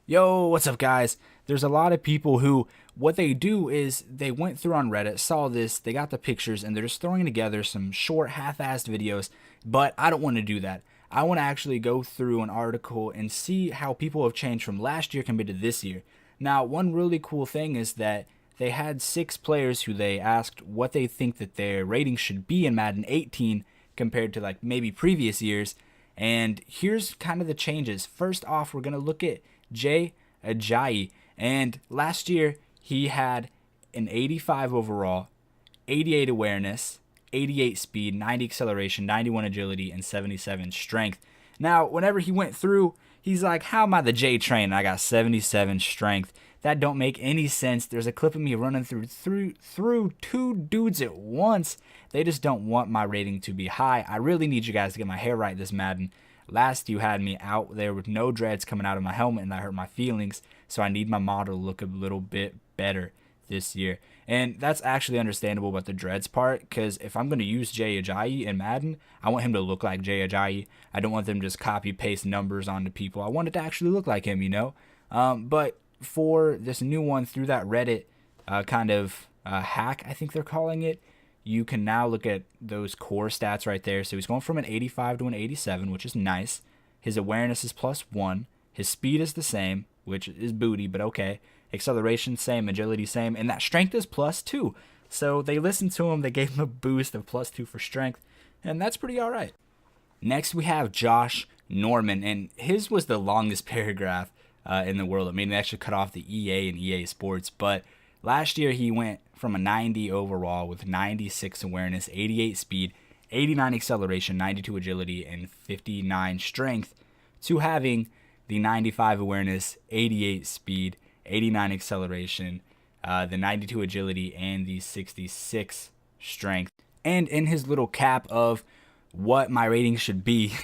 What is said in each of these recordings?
Yo, what's up, guys? There's a lot of people who, what they do is they went through on Reddit, saw this, they got the pictures, and they're just throwing together some short, half assed videos. But I don't want to do that. I want to actually go through an article and see how people have changed from last year compared to this year. Now, one really cool thing is that they had 6 players who they asked what they think that their rating should be in Madden 18 compared to like maybe previous years. And here's kind of the changes. First off, we're going to look at Jay Ajayi. And last year, he had an 85 overall, 88 awareness, 88 speed, 90 acceleration, 91 agility, and 77 strength. Now, whenever he went through, he's like, how am I the J train? I got 77 strength. That don't make any sense. There's a clip of me running through 2 dudes at once. They just don't want my rating to be high. I really need you guys to get my hair right this Madden. Last you had me out there with no dreads coming out of my helmet, and that hurt my feelings. So I need my model to look a little bit better this year. And that's actually understandable about the dreads part, because if I'm going to use Jay Ajayi in Madden, I want him to look like Jay Ajayi. I don't want them just copy paste numbers onto people. I want it to actually look like him, you know? But for this new one, through that Reddit kind of hack, I think they're calling it, you can now look at those core stats right there. So he's going from an 85 to an 87, which is nice. His awareness is +1. His speed is the same, which is booty, but okay. Acceleration same, agility same, and that strength is +2. So they listened to him. They gave him a boost of +2 for strength, and that's pretty all right. Next, we have Josh Norman, and his was the longest paragraph in the world. I mean, they actually cut off the EA and EA Sports, but last year he went from a 90 overall with 96 awareness, 88 speed, 89 acceleration, 92 agility, and 59 strength to having the 95 awareness, 88 speed, 89 acceleration, the 92 agility, and the 66 strength. And in his little cap of what my rating should be,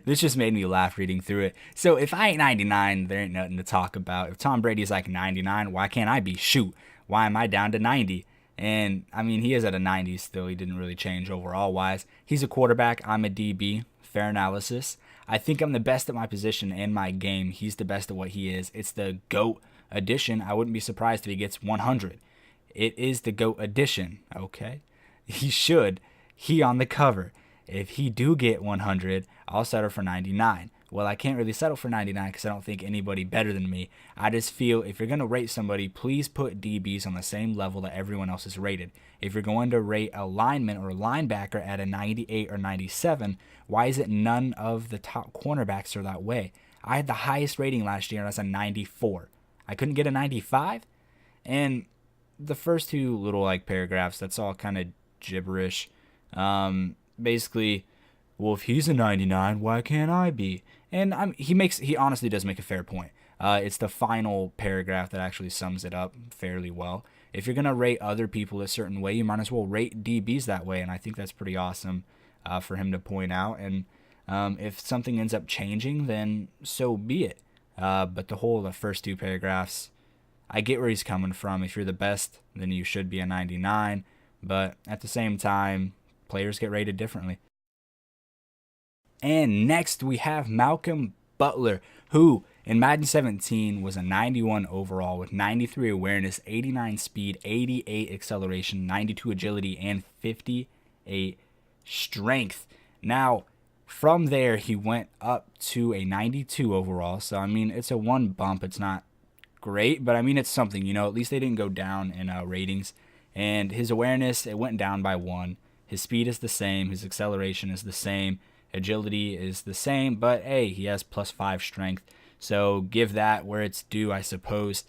this just made me laugh reading through it. So if I ain't 99, there ain't nothing to talk about. If Tom Brady's like 99, why can't I be? Shoot, why am I down to 90? And I mean, he is at a 90 still. He didn't really change overall wise. He's a quarterback. I'm a DB. Fair analysis. I think I'm the best at my position in my game. He's the best at what he is. It's the GOAT edition. I wouldn't be surprised if he gets 100. It is the GOAT edition, okay? He should. He on the cover. If he do get 100, I'll settle for 99. Well, I can't really settle for 99 because I don't think anybody better than me. I just feel if you're going to rate somebody, please put DBs on the same level that everyone else is rated. If you're going to rate a lineman or a linebacker at a 98 or 97, why is it none of the top cornerbacks are that way? I had the highest rating last year, and that's a 94. I couldn't get a 95? And the first two little like paragraphs, that's all kind of gibberish. Basically, well, if he's a 99, why can't I be? And he honestly does make a fair point. It's the final paragraph that actually sums it up fairly well. If you're gonna rate other people a certain way, you might as well rate DBs that way, and I think that's pretty awesome for him to point out. And if something ends up changing, then so be it. But the first two paragraphs, I get where he's coming from. If you're the best, then you should be a 99. But at the same time, players get rated differently. And next we have Malcolm Butler, who in Madden 17 was a 91 overall with 93 awareness, 89 speed, 88 acceleration, 92 agility, and 58 strength. Now, from there, he went up to a 92 overall. So, I mean, it's a one bump. It's not great, but I mean, it's something, you know. At least they didn't go down in ratings. And his awareness, it went down by 1. His speed is the same. His acceleration is the same. Agility is the same, but hey, he has +5 strength. So give that where it's due, I suppose.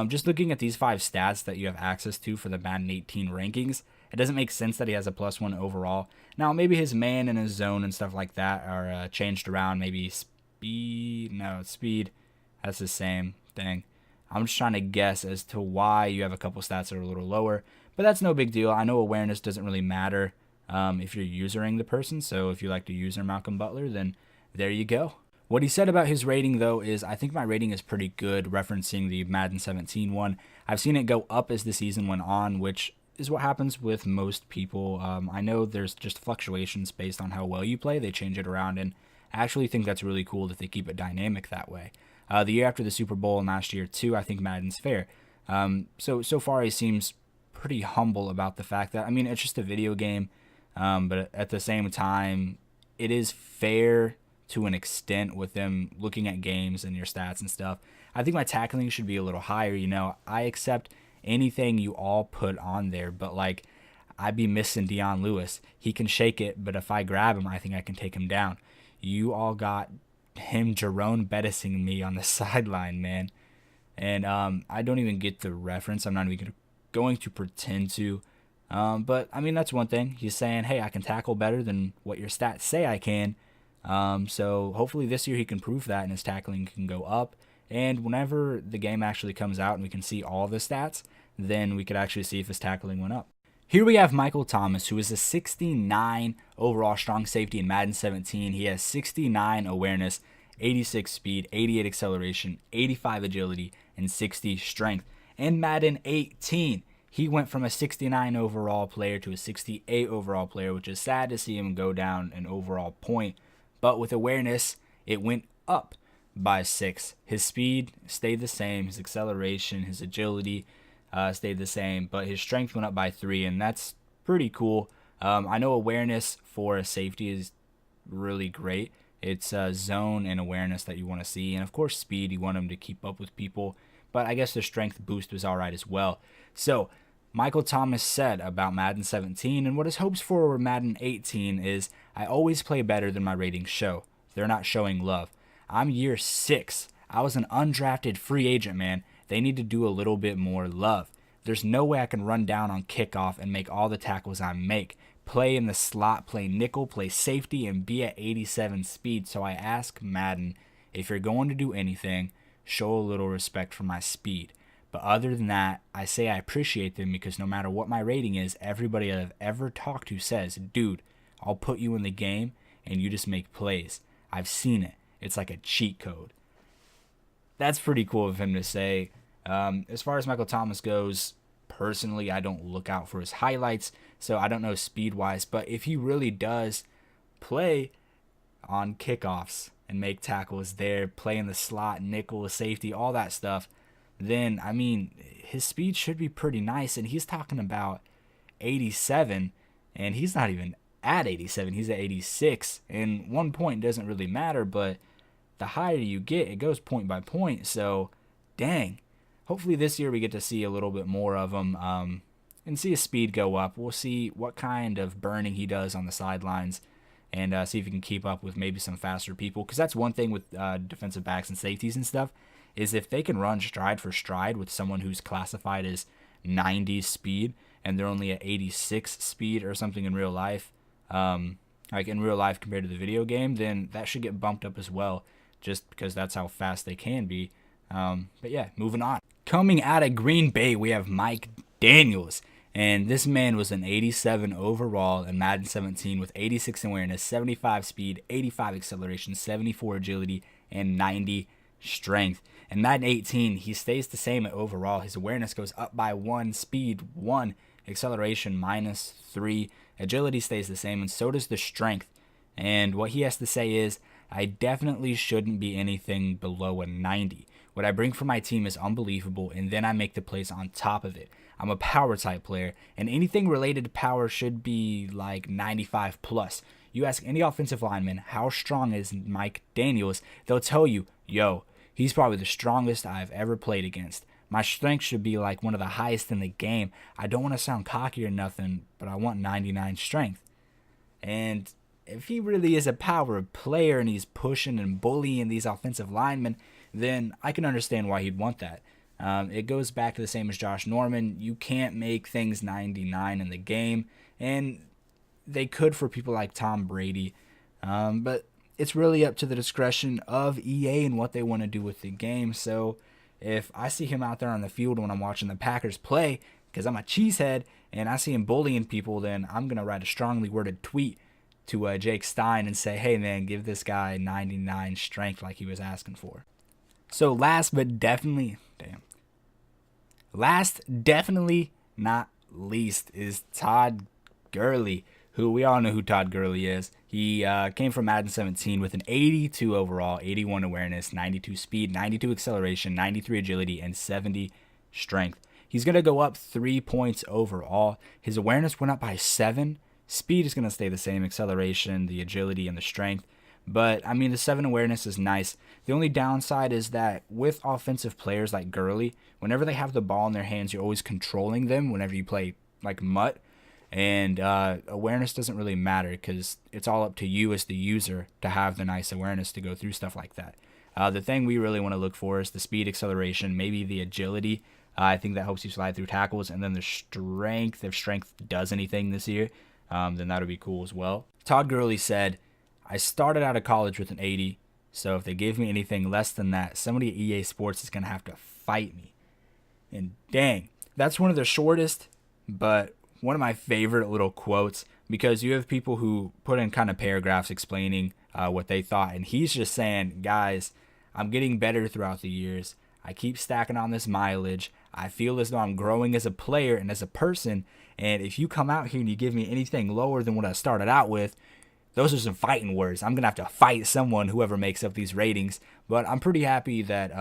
Just looking at these 5 stats that you have access to for the Madden 18 rankings, it doesn't make sense that he has a +1 overall. Now, maybe his man and his zone and stuff like that are changed around. Maybe speed, that's the same thing. I'm just trying to guess as to why you have a couple stats that are a little lower, but that's no big deal. I know awareness doesn't really matter if you're usering the person, so if you like to user Malcolm Butler, then there you go. What he said about his rating, though, is I think my rating is pretty good, referencing the Madden 17 one. I've seen it go up as the season went on, which is what happens with most people. I know there's just fluctuations based on how well you play. They change it around, and I actually think that's really cool that they keep it dynamic that way. The year after the Super Bowl and last year too, I think Madden's fair. So far he seems pretty humble about the fact that, I mean, it's just a video game, but at the same time, it is fair to an extent with them looking at games and your stats and stuff. I think my tackling should be a little higher. I accept anything you all put on there, but like, I'd be missing Dion Lewis. He can shake it, but if I grab him, I think I can take him down. You all got him Jerome Bettising me on the sideline, man. And I don't even get the reference. I'm not even going to pretend to. But, I mean, that's one thing. He's saying, hey, I can tackle better than what your stats say I can. So hopefully this year he can prove that and his tackling can go up. And whenever the game actually comes out and we can see all the stats, then we could actually see if his tackling went up. Here we have Michael Thomas, who is a 69 overall strong safety in Madden 17. He has 69 awareness, 86 speed, 88 acceleration, 85 agility, and 60 strength. In Madden 18, he went from a 69 overall player to a 68 overall player, which is sad to see him go down an overall point. But with awareness, it went up by 6. His speed stayed the same, his acceleration, his agility stayed the same, but his strength went up by 3, and that's pretty cool. I know awareness for a safety is really great. It's zone and awareness that you want to see, and of course speed, you want him to keep up with people, but I guess the strength boost was alright as well. So Michael Thomas said about Madden 17, and what his hopes for Madden 18 is, I always play better than my ratings show. They're not showing love. I'm year 6. I was an undrafted free agent, man. They need to do a little bit more love. There's no way I can run down on kickoff and make all the tackles I make. Play in the slot, play nickel, play safety, and be at 87 speed. So I ask Madden, if you're going to do anything, show a little respect for my speed. But other than that, I say I appreciate them because no matter what my rating is, everybody I've ever talked to says, dude, I'll put you in the game and you just make plays. I've seen it. It's like a cheat code. That's pretty cool of him to say. As far as Michael Thomas goes, personally, I don't look out for his highlights, so I don't know speed-wise. But if he really does play on kickoffs and make tackles there, play in the slot, nickel, safety, all that stuff, then, I mean, his speed should be pretty nice. And he's talking about 87, and he's not even at 87. He's at 86, and 1 point doesn't really matter, but the higher you get, it goes point by point. So, dang. Hopefully this year we get to see a little bit more of him and see his speed go up. We'll see what kind of burning he does on the sidelines and see if he can keep up with maybe some faster people. Because that's one thing with defensive backs and safeties and stuff, is if they can run stride for stride with someone who's classified as 90 speed and they're only at 86 speed or something in real life, like in real life compared to the video game, then that should get bumped up as well, just because that's how fast they can be. But yeah, moving on. Coming out of Green Bay, we have Mike Daniels. And this man was an 87 overall in Madden 17 with 86 awareness, 75 speed, 85 acceleration, 74 agility, and 90 strength. In Madden 18, he stays the same at overall. His awareness goes up by 1, speed 1, acceleration -3, agility stays the same, and so does the strength. And what he has to say is, I definitely shouldn't be anything below a 90. What I bring for my team is unbelievable, and then I make the plays on top of it. I'm a power type player, and anything related to power should be like 95 plus. You ask any offensive lineman, how strong is Mike Daniels? They'll tell you, yo, he's probably the strongest I've ever played against. My strength should be like one of the highest in the game. I don't want to sound cocky or nothing, but I want 99 strength. And if he really is a power player and he's pushing and bullying these offensive linemen, then I can understand why he'd want that. It goes back to the same as Josh Norman. You can't make things 99 in the game, and they could for people like Tom Brady. But it's really up to the discretion of EA and what they want to do with the game. So if I see him out there on the field when I'm watching the Packers play, because I'm a cheesehead, and I see him bullying people, then I'm going to write a strongly worded tweet to Jake Stein and say, hey man, give this guy 99 strength like he was asking for. So last definitely not least is Todd Gurley, who we all know who Todd Gurley is. He came from Madden 17 with an 82 overall, 81 awareness, 92 speed, 92 acceleration, 93 agility, and 70 strength. He's going to go up 3 points overall. His awareness went up by 7. Speed is going to stay the same, acceleration, the agility, and the strength. But, I mean, the 7 awareness is nice. The only downside is that with offensive players like Gurley, whenever they have the ball in their hands, you're always controlling them whenever you play like Mutt. And awareness doesn't really matter because it's all up to you as the user to have the nice awareness to go through stuff like that. The thing we really want to look for is the speed, acceleration, maybe the agility. I think that helps you slide through tackles. And then the strength, if strength does anything this year, then that would be cool as well. Todd Gurley said, I started out of college with an 80, so if they give me anything less than that, somebody at EA Sports is going to have to fight me. And dang, that's one of the shortest, but one of my favorite little quotes, because you have people who put in kind of paragraphs explaining what they thought, and he's just saying, guys, I'm getting better throughout the years. I keep stacking on this mileage. I feel as though I'm growing as a player and as a person, and if you come out here and you give me anything lower than what I started out with, those are some fighting words. I'm going to have to fight someone, whoever makes up these ratings. But I'm pretty happy that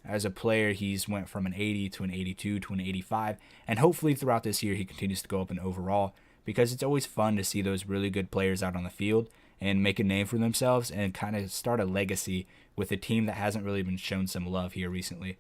as a player, he's went from an 80 to an 82 to an 85. And hopefully throughout this year, he continues to go up in overall, because it's always fun to see those really good players out on the field and make a name for themselves and kind of start a legacy with a team that hasn't really been shown some love here recently.